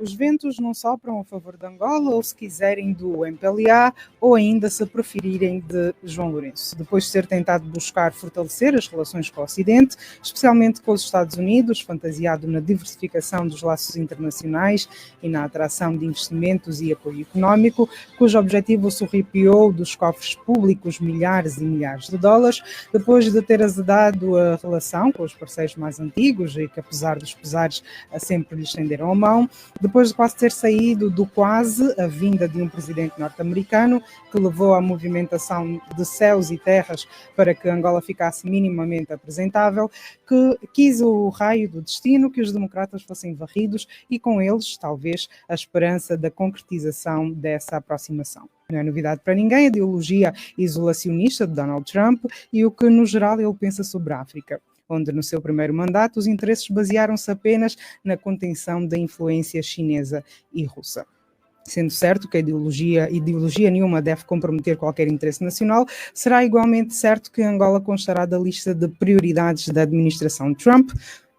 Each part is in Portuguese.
Os ventos não sopram a favor de Angola, ou se quiserem do MPLA, ou ainda se preferirem de João Lourenço. Depois de ter tentado buscar fortalecer as relações com o Ocidente, especialmente com os Estados Unidos, fantasiado na diversificação dos laços internacionais e na atração de investimentos e apoio económico, cujo objetivo sorripiou dos cofres públicos milhares e milhares de dólares, depois de ter azedado a relação com os parceiros mais antigos e que, apesar dos pesares, sempre lhe estenderam a mão, depois de quase ter saído do quase a vinda de um presidente norte-americano que levou à movimentação de céus e terras para que Angola ficasse minimamente apresentável, que quis o raio do destino que os democratas fossem varridos e com eles, talvez, a esperança da concretização dessa aproximação. Não é novidade para ninguém a ideologia isolacionista de Donald Trump e o que, no geral, ele pensa sobre a África, onde no seu primeiro mandato os interesses basearam-se apenas na contenção da influência chinesa e russa. Sendo certo que a ideologia nenhuma deve comprometer qualquer interesse nacional, será igualmente certo que Angola constará da lista de prioridades da administração Trump.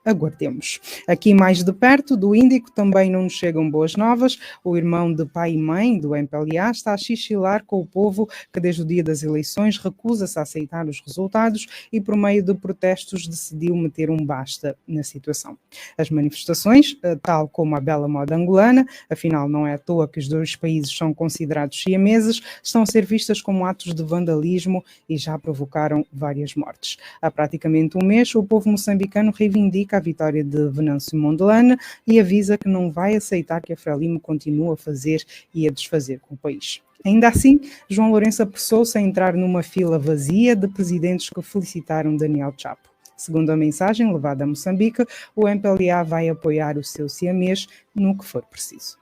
Aguardemos. Aqui mais de perto, do Índico, também não nos chegam boas novas. O irmão de pai e mãe do MPLA está a chichilar com o povo que desde o dia das eleições recusa-se a aceitar os resultados e por meio de protestos decidiu meter um basta na situação. As manifestações, tal como a bela moda angolana, afinal não é à toa que os dois países são considerados siameses, estão a ser vistas como atos de vandalismo e já provocaram várias mortes. Há praticamente um mês, o povo moçambicano reivindica a vitória de Venâncio Mondlane e avisa que não vai aceitar que a Frelimo continue a fazer e a desfazer com o país. Ainda assim, João Lourenço apressou-se a entrar numa fila vazia de presidentes que felicitaram Daniel Chapo. Segundo a mensagem levada a Moçambique, o MPLA vai apoiar o seu siamês no que for preciso.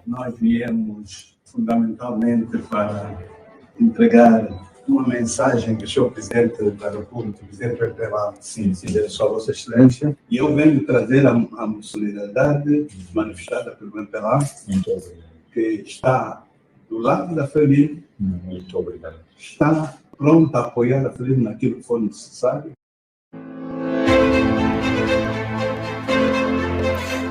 Nós viemos fundamentalmente para entregar uma mensagem que o senhor Presidente da República, o Presidente do MPLA, sim, sua Vossa Excelência, e eu venho trazer a solidariedade manifestada pelo MPLA, que está do lado da Frelimo, muito obrigado, está pronto a apoiar a Frelimo naquilo que for necessário.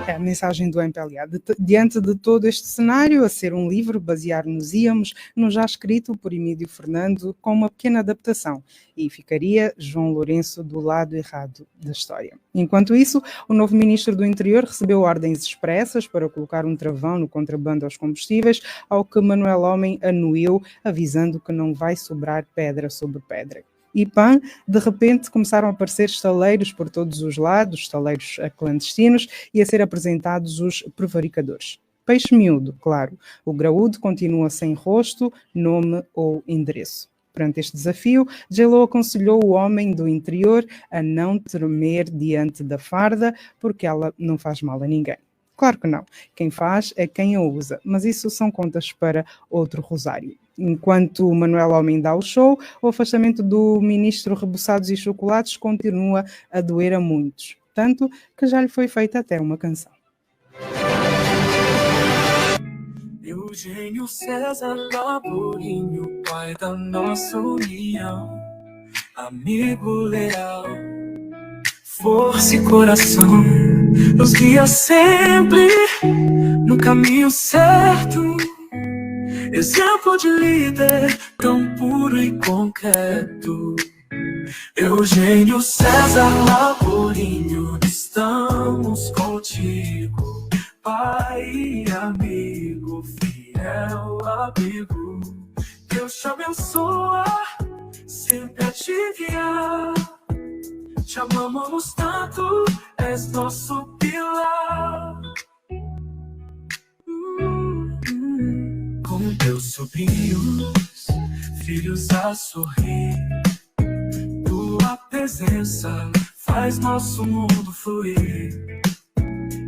É a mensagem do MPLA. Diante de todo este cenário, a ser um livro basear-nos-íamos no já escrito por Emílio Fernando com uma pequena adaptação e ficaria João Lourenço do lado errado da história. Enquanto isso, o novo ministro do Interior recebeu ordens expressas para colocar um travão no contrabando aos combustíveis, ao que Manuel Homem anuiu, avisando que não vai sobrar pedra sobre pedra. E pã, de repente começaram a aparecer estaleiros por todos os lados, estaleiros clandestinos, e a ser apresentados os prevaricadores. Peixe miúdo, claro. O graúdo continua sem rosto, nome ou endereço. Perante este desafio, J.Lo aconselhou o homem do interior a não tremer diante da farda, porque ela não faz mal a ninguém. Claro que não. Quem faz é quem a usa, mas isso são contas para outro rosário. Enquanto o Manuel Homem dá o show, o afastamento do ministro Reboçados e Chocolates continua a doer a muitos, tanto que já lhe foi feita até uma canção. Eugênio César Laborinho, pai da nossa união, amigo leal, força e coração, nos guia sempre no caminho certo. Exemplo de líder tão puro e concreto. Eugênio César Laborinho, estamos contigo, pai e amigo, fiel amigo. Deus te abençoa, sempre a te guiar. Te amamos tanto, és nosso pilar. Com teus sobrinhos, filhos a sorrir, tua presença faz nosso mundo fluir.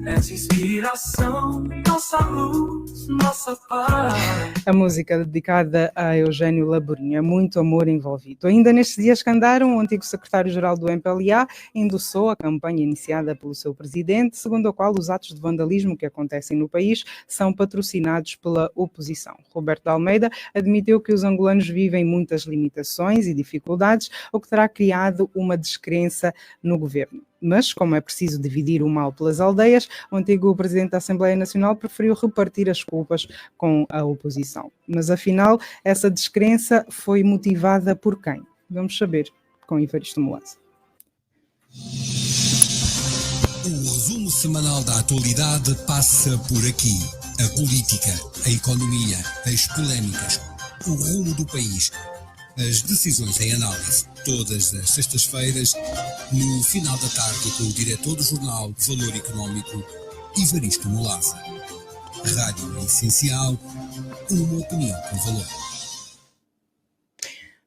És inspiração, nossa luz, nossa paz. A música dedicada a Eugênio Laborinho, é muito amor envolvido. Ainda nestes dias que andaram, o antigo secretário-geral do MPLA endossou a campanha iniciada pelo seu presidente, segundo a qual os atos de vandalismo que acontecem no país são patrocinados pela oposição. Roberto de Almeida admitiu que os angolanos vivem muitas limitações e dificuldades, o que terá criado uma descrença no governo. Mas, como é preciso dividir o mal pelas aldeias, o antigo presidente da Assembleia Nacional preferiu repartir as culpas com a oposição. Mas, afinal, essa descrença foi motivada por quem? Vamos saber com Evaristo Mulaza. O resumo semanal da atualidade passa por aqui. A política, a economia, as polémicas, o rumo do país, as decisões em análise, todas as sextas-feiras, no final da tarde, com o diretor do jornal Valor Económico, Evaristo Mulaza. Rádio Essencial, uma opinião com valor.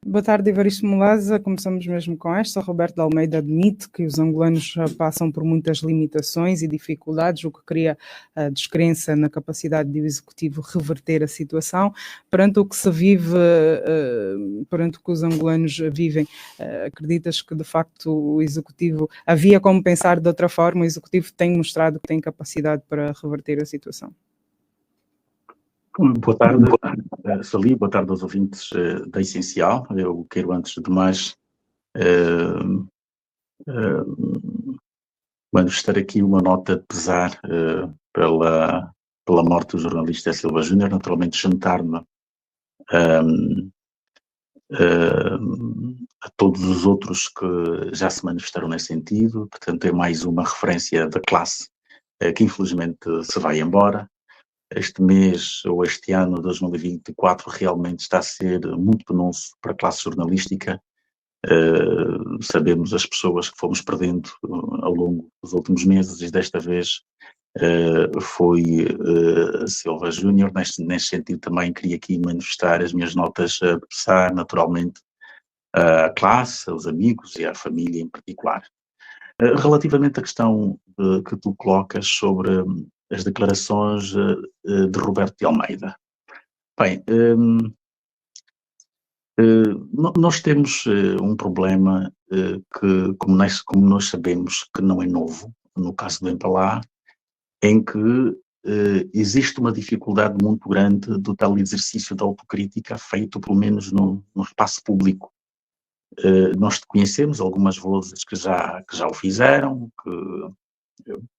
Boa tarde, Evaristo Mulaza. Começamos mesmo com esta. Roberto de Almeida admite que os angolanos passam por muitas limitações e dificuldades, o que cria a descrença na capacidade do Executivo reverter a situação. Perante o que se vive, perante o que os angolanos vivem, acreditas que, de facto, o Executivo havia como pensar de outra forma? O Executivo tem mostrado que tem capacidade para reverter a situação? Boa tarde, Sali, boa tarde aos ouvintes da Essencial. Eu quero, antes de mais, manifestar aqui uma nota de pesar pela morte do jornalista Silva Júnior, naturalmente juntar-me a todos os outros que já se manifestaram nesse sentido. Portanto, é mais uma referência da classe que infelizmente se vai embora. Este mês, ou este ano, 2024, realmente está a ser muito penoso para a classe jornalística. Sabemos as pessoas que fomos perdendo ao longo dos últimos meses, e desta vez foi Silva Júnior. Neste sentido, também queria aqui manifestar as minhas notas de pesar, naturalmente, à classe, aos amigos e à família em particular. Relativamente à questão que tu colocas sobre as declarações de Roberto de Almeida. Bem, nós temos um problema que, como nós sabemos que não é novo, no caso do Impalá, em que existe uma dificuldade muito grande do tal exercício da autocrítica feito, pelo menos, no espaço público. Nós conhecemos algumas vozes que já o fizeram,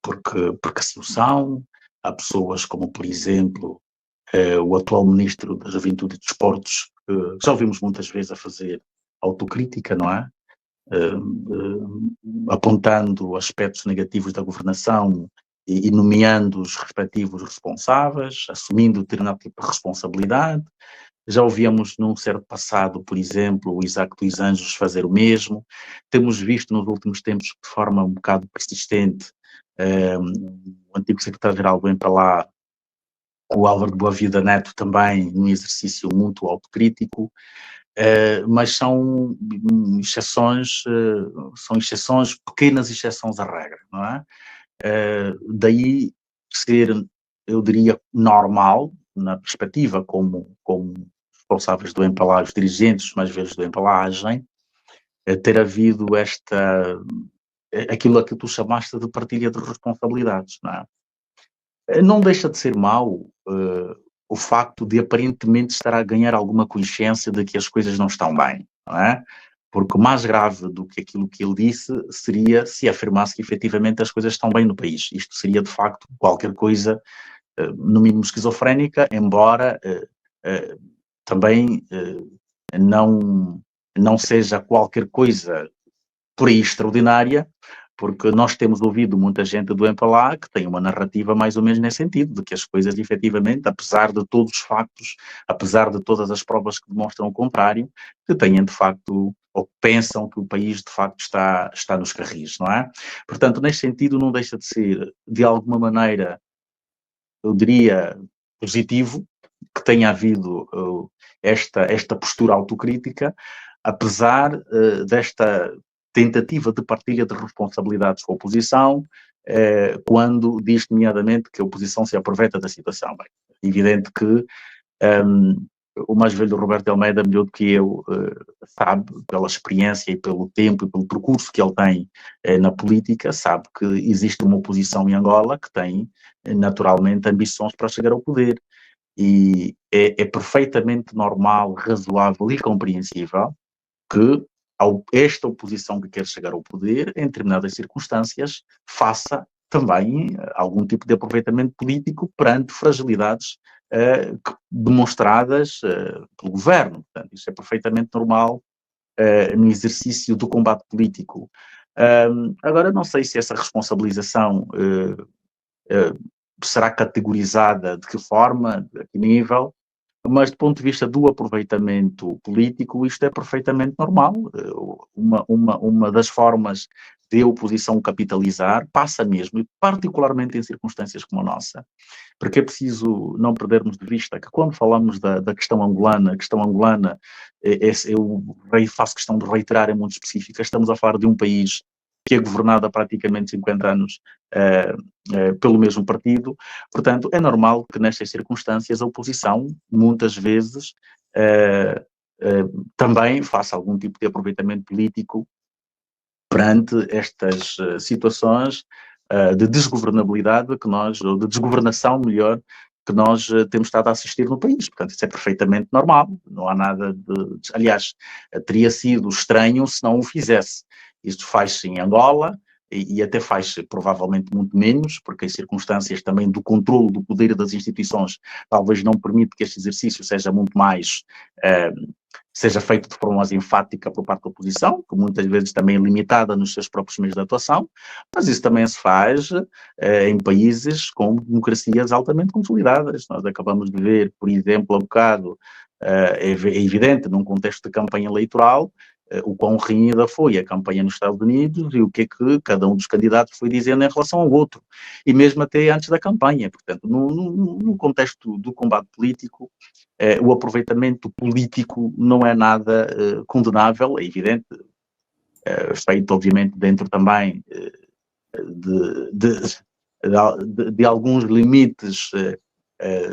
porque assim o são. Há pessoas como, por exemplo, o atual Ministro da Juventude e dos Desportos, que já ouvimos muitas vezes a fazer autocrítica, não é? Apontando aspectos negativos da governação e nomeando os respectivos responsáveis, assumindo determinado tipo de responsabilidade. Já ouvíamos num certo passado, por exemplo, o Isaac dos Anjos fazer o mesmo. Temos visto nos últimos tempos, de forma um bocado persistente, o antigo secretário-geral do Impalá, o Álvaro de Boavida Neto, também num exercício muito autocrítico, mas são exceções, pequenas exceções à regra, não é? Daí ser, eu diria, normal, na perspectiva como responsáveis do Impalá, os dirigentes mais velhos do Impalá agem, ter havido aquilo a que tu chamaste de partilha de responsabilidades, não é? Não deixa de ser mau o facto de aparentemente estar a ganhar alguma consciência de que as coisas não estão bem, não é? Porque o mais grave do que aquilo que ele disse seria se afirmasse que efetivamente as coisas estão bem no país. Isto seria de facto qualquer coisa, no mínimo esquizofrénica, embora também não seja qualquer coisa por aí extraordinária, porque nós temos ouvido muita gente do Impalá que tem uma narrativa mais ou menos nesse sentido, de que as coisas efetivamente, apesar de todos os factos, apesar de todas as provas que demonstram o contrário, que tenham de facto, ou pensam que o país de facto está nos carris, não é? Portanto, neste sentido não deixa de ser, de alguma maneira, eu diria, positivo, que tenha havido esta postura autocrítica, apesar desta tentativa de partilha de responsabilidades com a oposição, quando diz, nomeadamente, que a oposição se aproveita da situação. Bem, é evidente que o mais velho Roberto de Almeida, melhor do que eu, sabe, pela experiência e pelo tempo e pelo percurso que ele tem na política, sabe que existe uma oposição em Angola que tem, naturalmente, ambições para chegar ao poder. E é perfeitamente normal, razoável e compreensível que esta oposição que quer chegar ao poder, em determinadas circunstâncias, faça também algum tipo de aproveitamento político perante fragilidades demonstradas pelo governo. Portanto, isso é perfeitamente normal no exercício do combate político. Agora, não sei se essa responsabilização será categorizada de que forma, a que nível, mas do ponto de vista do aproveitamento político, isto é perfeitamente normal. Uma das formas de a oposição capitalizar passa mesmo, e particularmente em circunstâncias como a nossa, porque é preciso não perdermos de vista que quando falamos da questão angolana, a questão angolana, eu faço questão de reiterar, é muito específica, estamos a falar de um país que é governado há praticamente 50 anos pelo mesmo partido. Portanto, é normal que nestas circunstâncias a oposição, muitas vezes, também faça algum tipo de aproveitamento político perante estas situações de desgovernabilidade que nós, ou de desgovernação, melhor, que nós temos estado a assistir no país. Portanto, isso é perfeitamente normal, não há nada de... Aliás, teria sido estranho se não o fizesse. Isto faz-se em Angola e até faz-se provavelmente muito menos, porque as circunstâncias também do controle do poder das instituições talvez não permite que este exercício seja muito mais... seja feito de forma mais enfática por parte da oposição, que muitas vezes também é limitada nos seus próprios meios de atuação, mas isso também se faz em países com democracias altamente consolidadas. Nós acabamos de ver, por exemplo, há bocado, é evidente, num contexto de campanha eleitoral, o quão renhida foi a campanha nos Estados Unidos e o que é que cada um dos candidatos foi dizendo em relação ao outro, e mesmo até antes da campanha. Portanto, no contexto do combate político, o aproveitamento político não é nada condenável, é evidente, feito obviamente dentro também de alguns limites,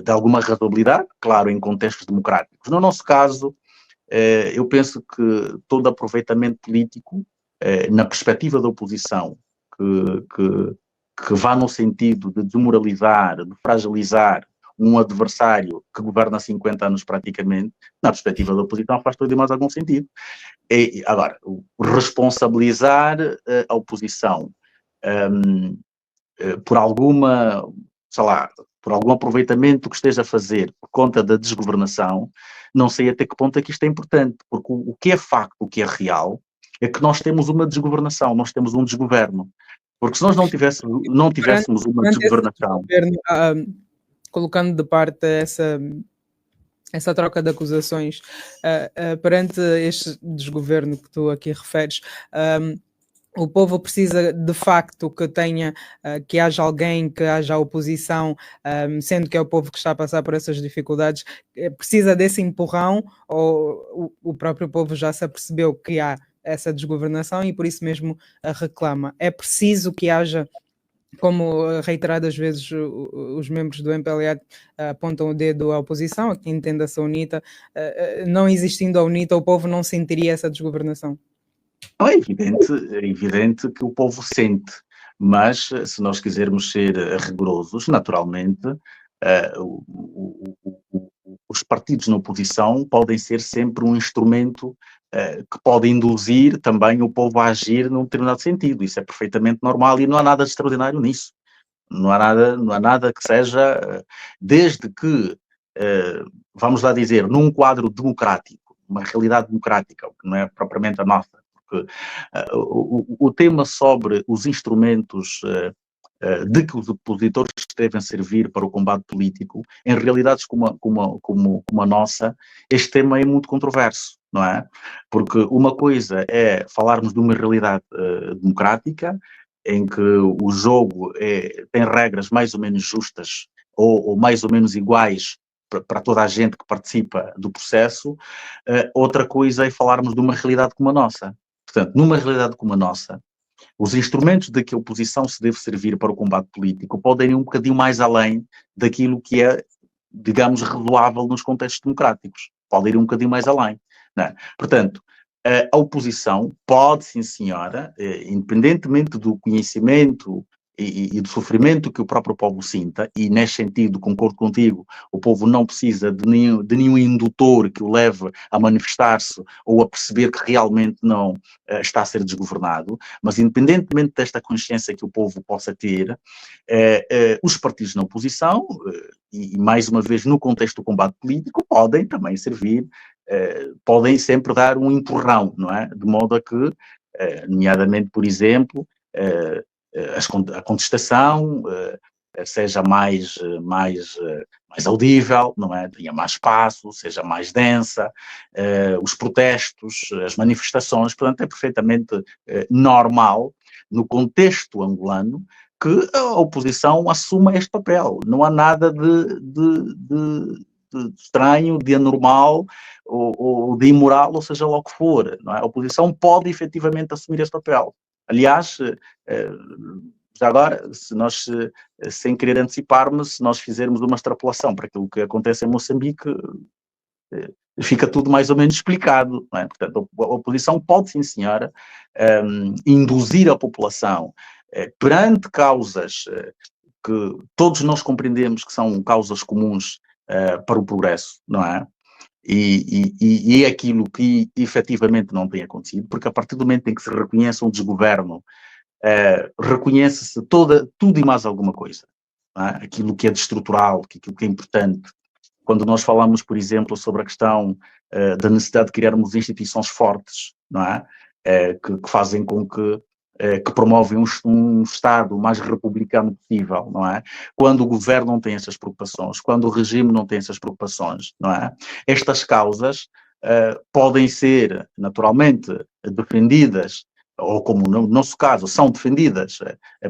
de alguma razoabilidade, claro, em contextos democráticos. No nosso caso, eu penso que todo aproveitamento político, na perspectiva da oposição, que vá no sentido de desmoralizar, de fragilizar um adversário que governa há 50 anos praticamente, na perspectiva da oposição faz todo e mais algum sentido. Agora, responsabilizar a oposição por alguma, sei lá, por algum aproveitamento que esteja a fazer por conta da desgovernação, não sei até que ponto é que isto é importante, porque o que é facto, o que é real, é que nós temos uma desgovernação, nós temos um desgoverno. Porque se nós não tivéssemos uma desgovernação... Colocando de parte essa troca de acusações, perante este desgoverno que tu aqui referes, o povo precisa de facto que haja alguém, que haja oposição, sendo que é o povo que está a passar por essas dificuldades, precisa desse empurrão, ou o próprio povo já se apercebeu que há essa desgovernação e por isso mesmo reclama? É preciso que haja, como reiteradas vezes os membros do MPLA apontam o dedo à oposição, aqui entenda-se a UNITA, não existindo a UNITA, o povo não sentiria essa desgovernação? É evidente que o povo sente, mas se nós quisermos ser rigorosos, naturalmente, os partidos na oposição podem ser sempre um instrumento que pode induzir também o povo a agir num determinado sentido. Isso é perfeitamente normal e não há nada de extraordinário nisso. Não há nada que seja, desde que, vamos lá dizer, num quadro democrático, uma realidade democrática, que não é propriamente a nossa, porque o tema sobre os instrumentos de que os opositores devem servir para o combate político, em realidades como a nossa, este tema é muito controverso, não é? Porque uma coisa é falarmos de uma realidade democrática, em que o jogo tem regras mais ou menos justas, ou mais ou menos iguais para toda a gente que participa do processo. Outra coisa é falarmos de uma realidade como a nossa. Portanto, numa realidade como a nossa, os instrumentos de que a oposição se deve servir para o combate político podem ir um bocadinho mais além daquilo que é, digamos, razoável nos contextos democráticos. Pode ir um bocadinho mais além, não é? Portanto, a oposição pode, sim senhora, independentemente do conhecimento e do sofrimento que o próprio povo sinta, e nesse sentido concordo contigo, o povo não precisa de nenhum indutor que o leve a manifestar-se ou a perceber que realmente não está a ser desgovernado, mas independentemente desta consciência que o povo possa ter, os partidos na oposição, e mais uma vez no contexto do combate político, podem também servir, podem sempre dar um empurrão, não é? De modo a que, nomeadamente, por exemplo, a contestação seja mais audível, não é? Tenha mais espaço, seja mais densa, os protestos, as manifestações, portanto é perfeitamente normal no contexto angolano que a oposição assuma este papel. Não há nada de estranho, de anormal ou de imoral, ou seja lá o que for, não é? A oposição pode efetivamente assumir este papel. Aliás, já agora, se nós, sem querer antecipar-me, se nós fizermos uma extrapolação para aquilo que acontece em Moçambique, fica tudo mais ou menos explicado, não é? Portanto, a oposição pode, sim senhora, induzir a população perante causas que todos nós compreendemos que são causas comuns para o progresso, não é? E é aquilo que efetivamente não tem acontecido, porque a partir do momento em que se reconhece um desgoverno, reconhece-se tudo e mais alguma coisa, não é? Aquilo que é estrutural, aquilo que é importante. Quando nós falamos, por exemplo, sobre a questão da necessidade de criarmos instituições fortes, não é? Que fazem com que promovem um Estado mais republicano possível, não é? Quando o governo não tem essas preocupações, quando o regime não tem essas preocupações, não é? Estas causas podem ser, naturalmente, defendidas, ou como no nosso caso, são defendidas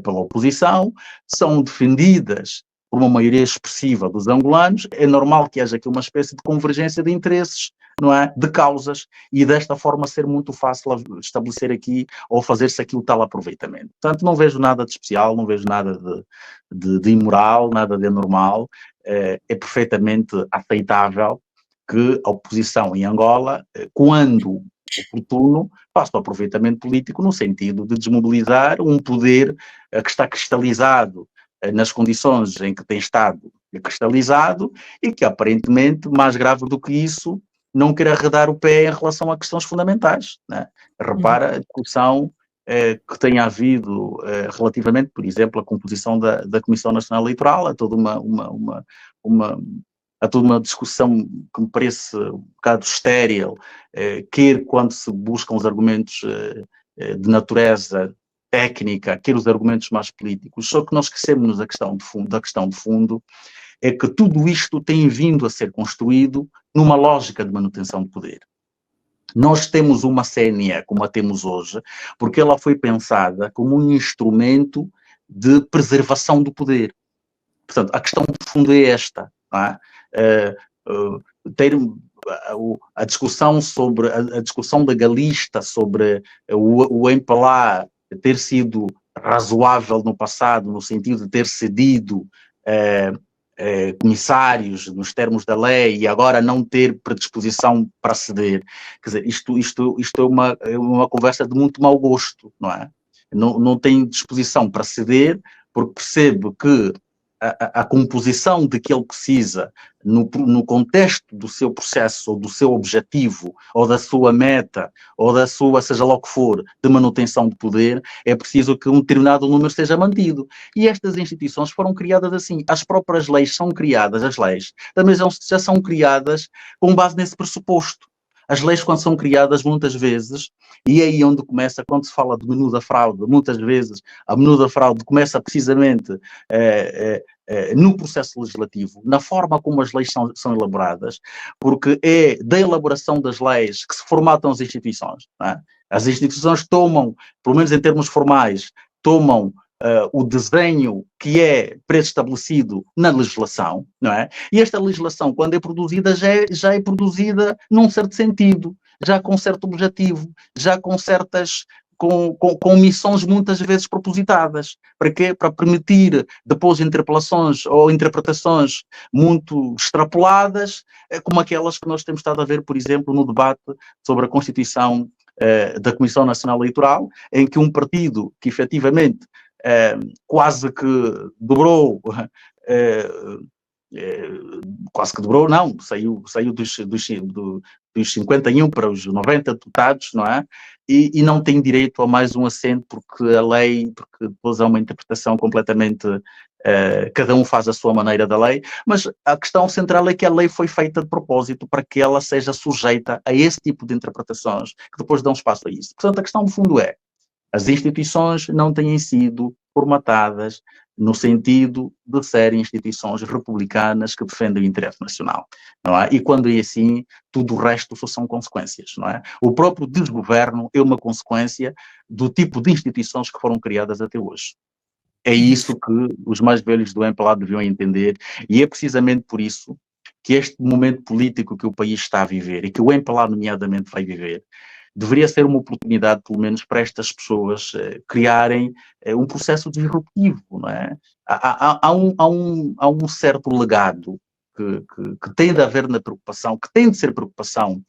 pela oposição, são defendidas por uma maioria expressiva dos angolanos. É normal que haja aqui uma espécie de convergência de interesses, não é? De causas, e desta forma ser muito fácil estabelecer aqui ou fazer-se aqui o tal aproveitamento. Portanto, não vejo nada de especial, não vejo nada de imoral, nada de anormal. É perfeitamente aceitável que a oposição em Angola, quando oportuno, faça o aproveitamento político no sentido de desmobilizar um poder que está cristalizado nas condições em que tem estado cristalizado e que, aparentemente, mais grave do que isso, não quer arredar o pé em relação a questões fundamentais, né? Repara a discussão que tem havido relativamente, por exemplo, à composição da Comissão Nacional Eleitoral, a toda uma discussão que me parece um bocado estéril, quer quando se buscam os argumentos de natureza técnica, quer os argumentos mais políticos, só que nós esquecemos da questão de fundo, é que tudo isto tem vindo a ser construído numa lógica de manutenção de poder. Nós temos uma CNE como a temos hoje, porque ela foi pensada como um instrumento de preservação do poder. Portanto, a questão de fundo é esta, não é? A discussão sobre a discussão da Galista sobre o MPLA ter sido razoável no passado, no sentido de ter cedido comissários nos termos da lei e agora não ter predisposição para ceder. Quer dizer, isto é uma conversa de muito mau gosto, não é? Não tem disposição para ceder porque percebe que a composição de que ele precisa no contexto do seu processo ou do seu objetivo ou da sua meta ou da sua, seja lá o que for, de manutenção de poder, é preciso que um determinado número seja mantido. E estas instituições foram criadas assim. As próprias leis são criadas, as leis também já são criadas com base nesse pressuposto. As leis, quando são criadas, muitas vezes, e é aí onde começa, quando se fala de menu da fraude, muitas vezes a menu da fraude começa precisamente no processo legislativo, na forma como as leis são elaboradas, porque é da elaboração das leis que se formatam as instituições, não é? As instituições tomam, pelo menos em termos formais, tomam o desenho que é pré-estabelecido na legislação, não é? E esta legislação, quando é produzida, já é produzida num certo sentido, já com certo objetivo, já com certas... Com missões muitas vezes propositadas. Para quê? Para permitir depois interpelações ou interpretações muito extrapoladas, como aquelas que nós temos estado a ver, por exemplo, no debate sobre a Constituição da Comissão Nacional Eleitoral, em que um partido que efetivamente quase que dobrou, quase que dobrou, não, saiu dos 51 para os 90 deputados, não é? E não tem direito a mais um assento porque depois há uma interpretação completamente, cada um faz a sua maneira da lei, mas a questão central é que a lei foi feita de propósito para que ela seja sujeita a esse tipo de interpretações, que depois dão espaço a isso. Portanto, a questão de fundo é, as instituições não têm sido formatadas no sentido de serem instituições republicanas que defendem o interesse nacional, não é? E quando é assim, tudo o resto só são consequências, não é? O próprio desgoverno é uma consequência do tipo de instituições que foram criadas até hoje. É isso que os mais velhos do MPLA deviam entender, e é precisamente por isso que este momento político que o país está a viver, e que o MPLA nomeadamente vai viver, deveria ser uma oportunidade, pelo menos, para estas pessoas criarem um processo disruptivo, não é? Há um certo legado que tem de haver na preocupação, que tem de ser preocupação,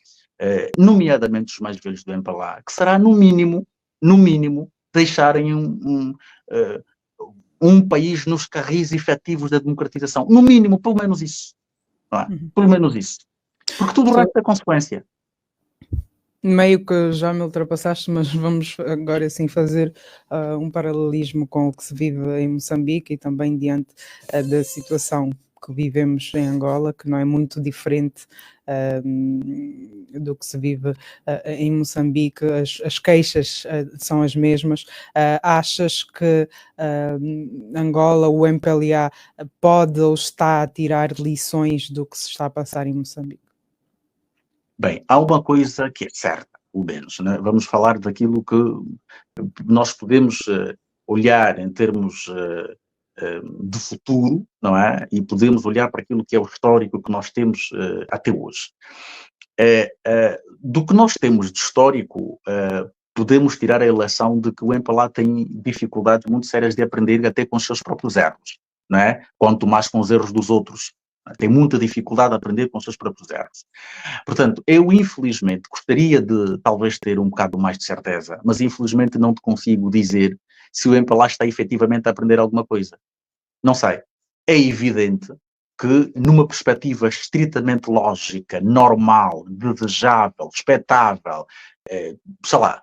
nomeadamente dos mais velhos do MPLA, que será, no mínimo, deixarem um país nos carris efetivos da democratização. No mínimo, pelo menos isso. Não é? Pelo menos isso. Porque tudo o resto é consequência. Meio que já me ultrapassaste, mas vamos agora sim fazer um paralelismo com o que se vive em Moçambique e também diante da situação que vivemos em Angola, que não é muito diferente do que se vive em Moçambique. As queixas são as mesmas. Achas que Angola, o MPLA, pode ou está a tirar lições do que se está a passar em Moçambique? Bem, há uma coisa que é certa, pelo menos, né? Vamos falar daquilo que nós podemos olhar em termos de futuro, não é? E podemos olhar para aquilo que é o histórico que nós temos até hoje. Do que nós temos de histórico, podemos tirar a eleição de que o MPLA tem dificuldades muito sérias de aprender até com os seus próprios erros, não é? Quanto mais com os erros dos outros. Tem muita dificuldade a aprender com os seus próprios erros. Portanto, eu infelizmente gostaria de talvez ter um bocado mais de certeza, mas infelizmente não te consigo dizer se o MPLA está efetivamente a aprender alguma coisa. Não sei. É evidente que numa perspectiva estritamente lógica, normal, desejável, expectável, sei lá,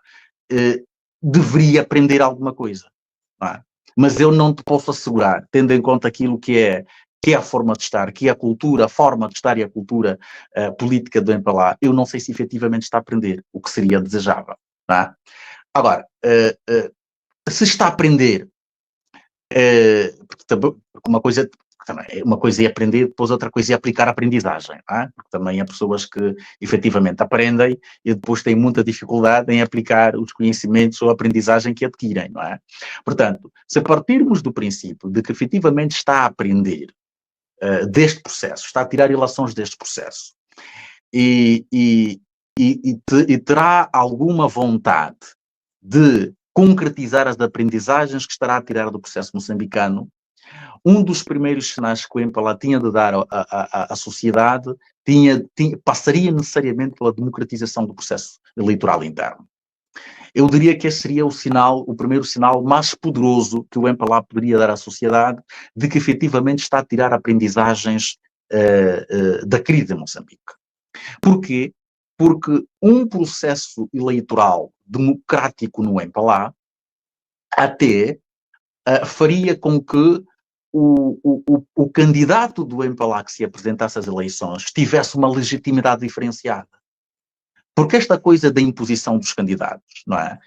deveria aprender alguma coisa. Não é? Mas eu não te posso assegurar, tendo em conta aquilo que é a forma de estar, que é a cultura, a forma de estar e a cultura política do MPLA, eu não sei se efetivamente está a aprender, o que seria desejável. Não é? Agora, se está a aprender, uma coisa é aprender, depois outra coisa é aplicar a aprendizagem, não é? Porque também há pessoas que efetivamente aprendem e depois têm muita dificuldade em aplicar os conhecimentos ou a aprendizagem que adquirem, não é? Portanto, se partirmos do princípio de que efetivamente está a aprender deste processo, está a tirar ilações deste processo e terá alguma vontade de concretizar as aprendizagens que estará a tirar do processo moçambicano, um dos primeiros sinais que o MPLA tinha de dar à sociedade passaria necessariamente pela democratização do processo eleitoral interno. Eu diria que esse seria o primeiro sinal mais poderoso que o MPLA poderia dar à sociedade de que efetivamente está a tirar aprendizagens da crise em Moçambique. Porquê? Porque um processo eleitoral democrático no MPLA até faria com que o candidato do MPLA que se apresentasse às eleições tivesse uma legitimidade diferenciada. Porque esta coisa da imposição dos candidatos, não é?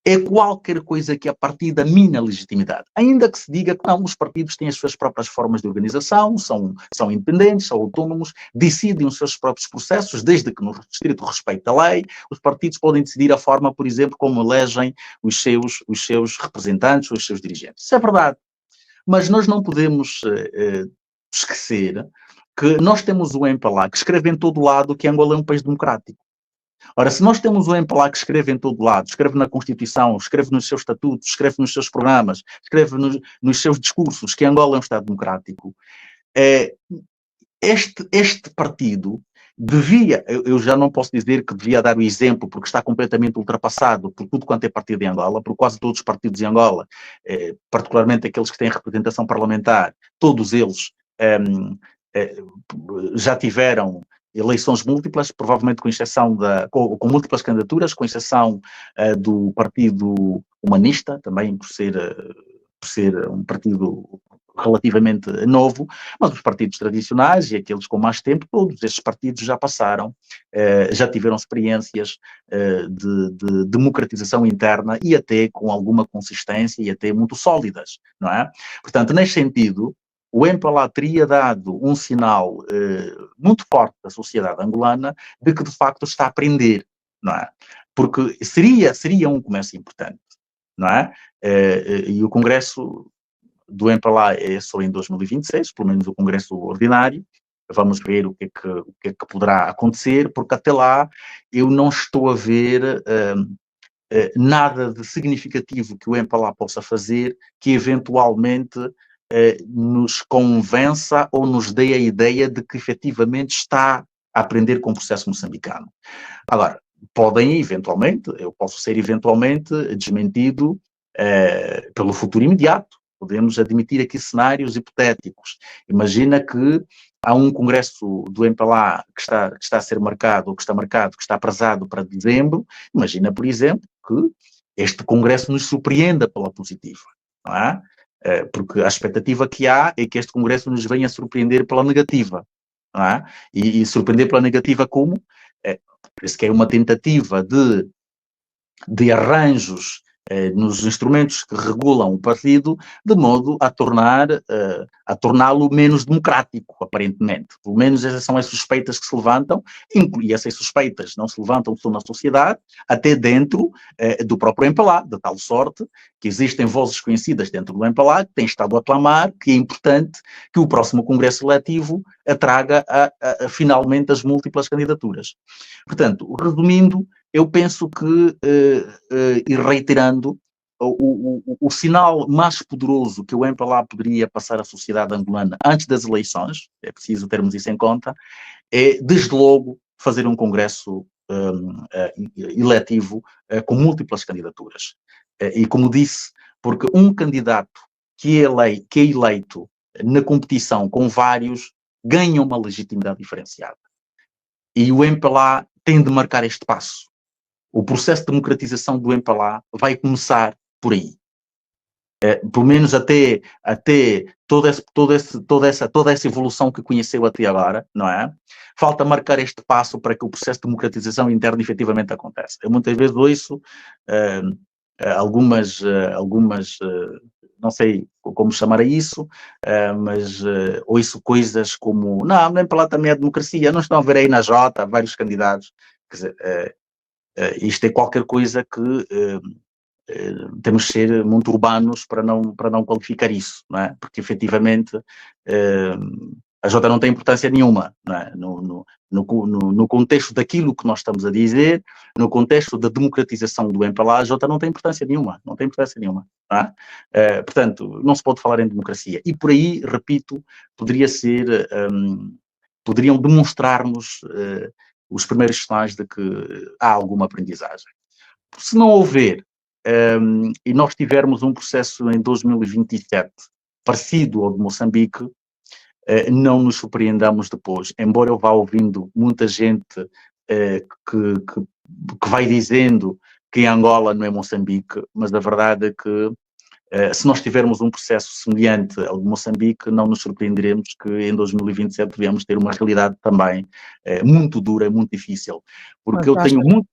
É qualquer coisa que a partir da mina legitimidade. Ainda que se diga que não, os partidos têm as suas próprias formas de organização, são independentes, são autónomos, decidem os seus próprios processos, desde que no estrito respeito à lei, os partidos podem decidir a forma, por exemplo, como elegem os seus representantes, os seus dirigentes. Isso é verdade. Mas nós não podemos esquecer que nós temos o MPLA que escreve em todo lado que Angola é um país democrático. Ora, se nós temos o MPLA que escreve em todo lado, escreve na Constituição, escreve nos seus estatutos, escreve nos seus programas, escreve nos seus discursos que Angola é um Estado democrático, este partido eu já não posso dizer que devia dar o exemplo, porque está completamente ultrapassado por tudo quanto é partido em Angola, por quase todos os partidos em Angola, particularmente aqueles que têm representação parlamentar, todos eles já tiveram eleições múltiplas, provavelmente com exceção com múltiplas candidaturas, com exceção do Partido Humanista, também por ser um partido relativamente novo, mas os partidos tradicionais e aqueles com mais tempo, todos estes partidos já passaram, já tiveram experiências de democratização interna e até com alguma consistência e até muito sólidas, não é? Portanto, neste sentido, o MPLA teria dado um sinal muito forte da sociedade angolana de que, de facto, está a aprender, não é? Porque seria um comércio importante, não é? E o Congresso do MPLA é só em 2026, pelo menos o Congresso ordinário. Vamos ver o que é que poderá acontecer, porque até lá eu não estou a ver nada de significativo que o MPLA possa fazer que eventualmente nos convença ou nos dê a ideia de que efetivamente está a aprender com o processo moçambicano. Agora, eu posso ser eventualmente desmentido pelo futuro imediato. Podemos admitir aqui cenários hipotéticos. Imagina que há um congresso do MPLA que está a ser marcado, ou que está aprazado para dezembro. Imagina, por exemplo, que este congresso nos surpreenda pela positiva, não é? Porque a expectativa que há é que este congresso nos venha surpreender pela negativa, não é? E surpreender pela negativa como? Parece que é uma tentativa de arranjos nos instrumentos que regulam o partido, de modo a torná-lo menos democrático, aparentemente. Pelo menos essas são as suspeitas que se levantam, e essas suspeitas não se levantam só na sociedade, até dentro do próprio MPLA, de tal sorte que existem vozes conhecidas dentro do MPLA que têm estado a clamar que é importante que o próximo Congresso Eletivo atraga finalmente as múltiplas candidaturas. Portanto, resumindo, eu penso que, e reiterando, o sinal mais poderoso que o MPLA poderia passar à sociedade angolana antes das eleições, é preciso termos isso em conta, é, desde logo, fazer um congresso eletivo com múltiplas candidaturas. E como disse, porque um candidato que é eleito na competição com vários ganha uma legitimidade diferenciada. E o MPLA tem de marcar este passo. O processo de democratização do MPLA vai começar por aí. Pelo menos até toda essa evolução que conheceu até agora, não é? Falta marcar este passo para que o processo de democratização interna efetivamente aconteça. Eu muitas vezes ouço algumas não sei como chamar a isso, mas ouço coisas como, não, o MPLA também é democracia, não estão a ver aí na Jota vários candidatos, quer dizer, isto é qualquer coisa que temos de ser muito urbanos para não qualificar isso, não é? Porque efetivamente a Jota não tem importância nenhuma, não é? No contexto daquilo que nós estamos a dizer, no contexto da democratização do MPLA, a Jota não tem importância nenhuma, não é? Portanto, não se pode falar em democracia. E por aí, repito, poderiam demonstrar-nos os primeiros sinais de que há alguma aprendizagem. Se não houver, e nós tivermos um processo em 2027 parecido ao de Moçambique, não nos surpreendamos depois, embora eu vá ouvindo muita gente que vai dizendo que em Angola não é Moçambique, mas a verdade é que se nós tivermos um processo semelhante ao de Moçambique, não nos surpreenderemos que em 2027 devemos ter uma realidade também muito dura, muito difícil. Porque eu tenho muito...